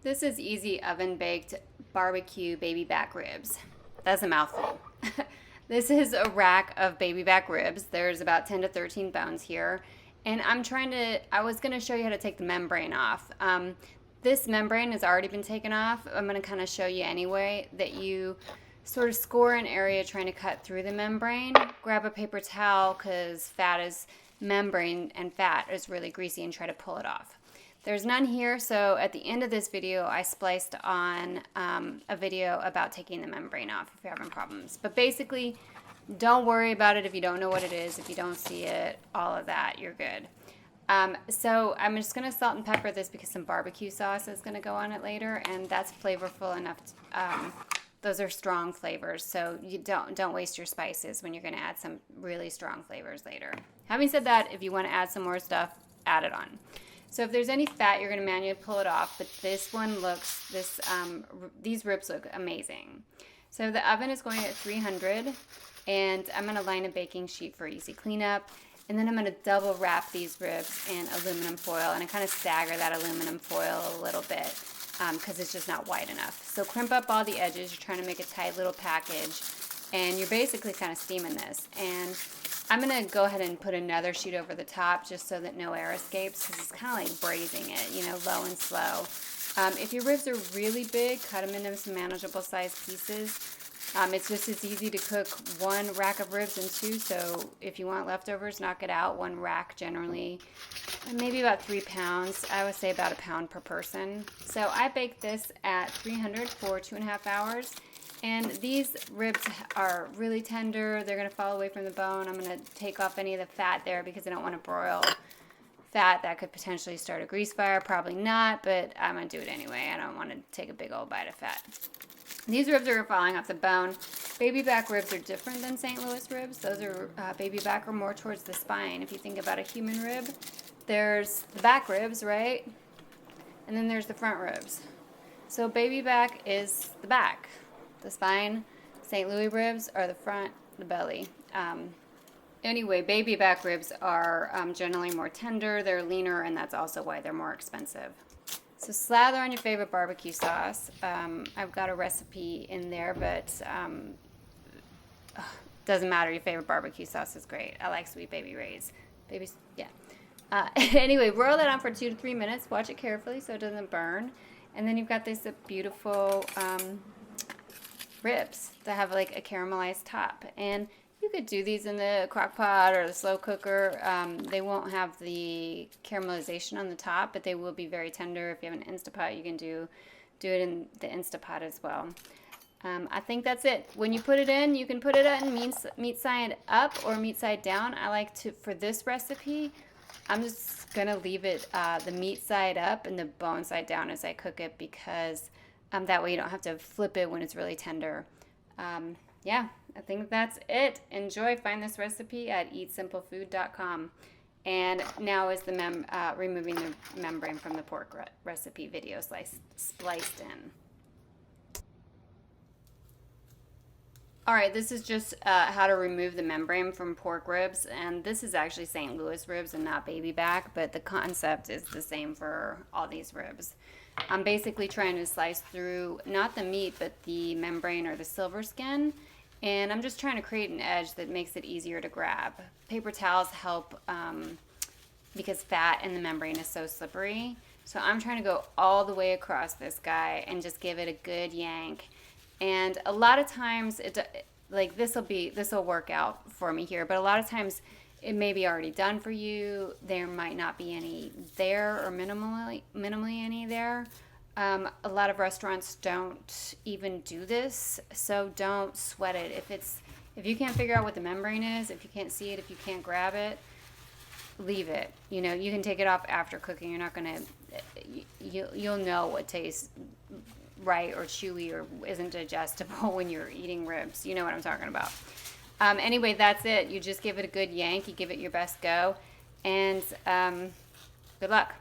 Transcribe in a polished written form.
This is easy oven baked barbecue baby back ribs. That's a mouthful. This is a rack of baby back ribs. There's about 10 to 13 bones here. And I was going to show you how to take the membrane off. This membrane has already been taken off. I'm going to kind of show you anyway that you sort of score an area trying to cut through the membrane. Grab a paper towel because membrane and fat is really greasy, and try to pull it off. There's none here, so at the end of this video, I spliced on a video about taking the membrane off if you're having problems. But basically, don't worry about it if you don't know what it is, if you don't see it, all of that, you're good. So I'm just going to salt and pepper this because some barbecue sauce is going to go on it later, and that's flavorful enough. Those are strong flavors, so you don't waste your spices when you're going to add some really strong flavors later. Having said that, if you want to add some more stuff, add it on. So if there's any fat, you're going to manually pull it off, but these ribs look amazing. So the oven is going at 300, and I'm going to line a baking sheet for easy cleanup, and then I'm going to double wrap these ribs in aluminum foil, and I kind of stagger that aluminum foil a little bit because it's just not wide enough. So crimp up all the edges. You're trying to make a tight little package, and you're basically kind of steaming this. And I'm going to go ahead and put another sheet over the top just so that no air escapes, because it's kind of like braising it, low and slow. If your ribs are really big, cut them into some manageable sized pieces. It's just as easy to cook one rack of ribs in two, so if you want leftovers, knock it out. One rack generally, maybe about 3 pounds. I would say about a pound per person. So I baked this at 300 for 2.5 hours. And these ribs are really tender. They're going to fall away from the bone. I'm going to take off any of the fat there because I don't want to broil fat that could potentially start a grease fire. Probably not, but I'm going to do it anyway. I don't want to take a big old bite of fat. These ribs are falling off the bone. Baby back ribs are different than St. Louis ribs. Those are baby back are more towards the spine. If you think about a human rib, there's the back ribs, right? And then there's the front ribs. So baby back is the back. The spine. St. Louis ribs are the front, the belly. Anyway, baby back ribs are generally more tender, they're leaner, and that's also why they're more expensive. So slather on your favorite barbecue sauce. I've got a recipe in there, but doesn't matter. Your favorite barbecue sauce is great. I like Sweet Baby Ray's. Anyway, roll that on for 2 to 3 minutes. Watch it carefully so it doesn't burn. And then you've got this beautiful ribs that have like a caramelized top, and you could do these in the crock pot or the slow cooker. They won't have the caramelization on the top, but they will be very tender. If you have an Instapot, you can do it in the Instapot as well. I think that's it. When you put it in, you can put it in meat side up or meat side down. I like to, for this recipe, I'm just gonna leave it the meat side up and the bone side down as I cook it, because that way you don't have to flip it when it's really tender. Yeah, I think that's it. Enjoy. Find this recipe at eatsimplefood.com. And now is the removing the membrane from the pork recipe video spliced in. All right, this is just how to remove the membrane from pork ribs, and this is actually St. Louis ribs and not baby back, but the concept is the same for all these ribs. I'm basically trying to slice through not the meat, but the membrane or the silver skin, and I'm just trying to create an edge that makes it easier to grab. Paper towels help because fat in the membrane is so slippery. So I'm trying to go all the way across this guy and just give it a good yank. And a lot of times, this will work out for me here, but a lot of times it may be already done for you. There might not be any there or minimally any there. A lot of restaurants don't even do this, so don't sweat it. If you can't figure out what the membrane is, if you can't see it, if you can't grab it, leave it. You can take it off after cooking. You're not gonna, you'll know what tastes right or chewy or isn't digestible when you're eating ribs. You know what I'm talking about. Anyway, that's it. You just give it a good yank. You give it your best go, and good luck.